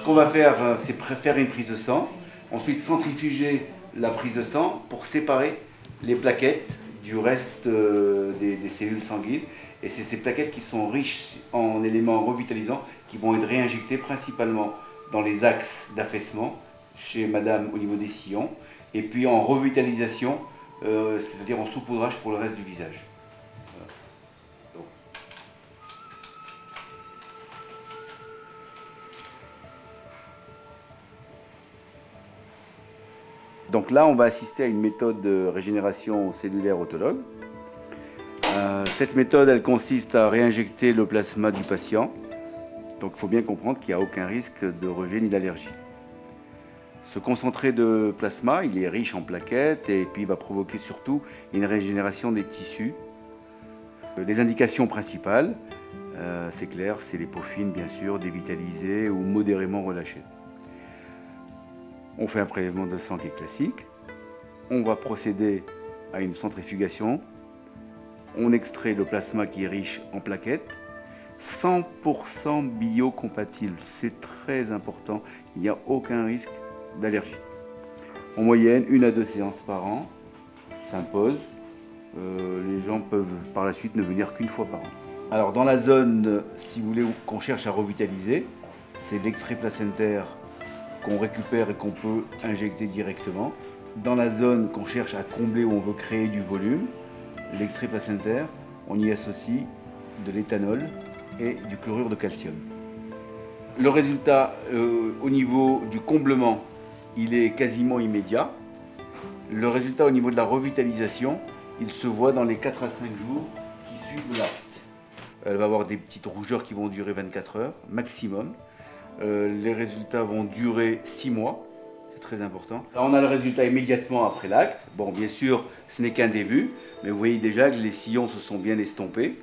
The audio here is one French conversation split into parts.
qu'on va faire, c'est faire une prise de sang, ensuite centrifuger la prise de sang pour séparer les plaquettes du reste des cellules sanguines. Et c'est ces plaquettes qui sont riches en éléments revitalisants qui vont être réinjectés principalement dans les axes d'affaissement chez madame au niveau des sillons et puis en revitalisation, c'est-à-dire en saupoudrage pour le reste du visage. Donc là, on va assister à une méthode de régénération cellulaire autologue. Cette méthode, elle consiste à réinjecter le plasma du patient. Donc il faut bien comprendre qu'il n'y a aucun risque de rejet ni d'allergie. Ce concentré de plasma, il est riche en plaquettes et puis il va provoquer surtout une régénération des tissus. Les indications principales, c'est clair, c'est les peaux fines bien sûr, dévitalisées ou modérément relâchées. On fait un prélèvement de sang qui est classique. On va procéder à une centrifugation. On extrait le plasma qui est riche en plaquettes. 100% biocompatible, c'est très important. Il n'y a aucun risque d'allergie. En moyenne, 1 à 2 séances par an s'imposent. Les gens peuvent par la suite ne venir qu'une fois par an. Alors dans la zone, si vous voulez, qu'on cherche à revitaliser, c'est l'extrait placentaire qu'on récupère et qu'on peut injecter directement. Dans la zone qu'on cherche à combler où on veut créer du volume, l'extrait placentaire, on y associe de l'éthanol et du chlorure de calcium. Le résultat au niveau du comblement, il est quasiment immédiat. Le résultat au niveau de la revitalisation, il se voit dans les 4 à 5 jours qui suivent l'acte. Elle va avoir des petites rougeurs qui vont durer 24 heures maximum. Les résultats vont durer 6 mois, c'est très important. Là, on a le résultat immédiatement après l'acte. Bon, bien sûr, ce n'est qu'un début, mais vous voyez déjà que les sillons se sont bien estompés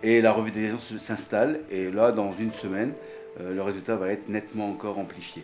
et la revitalisation s'installe. Et là, dans une semaine, le résultat va être nettement encore amplifié.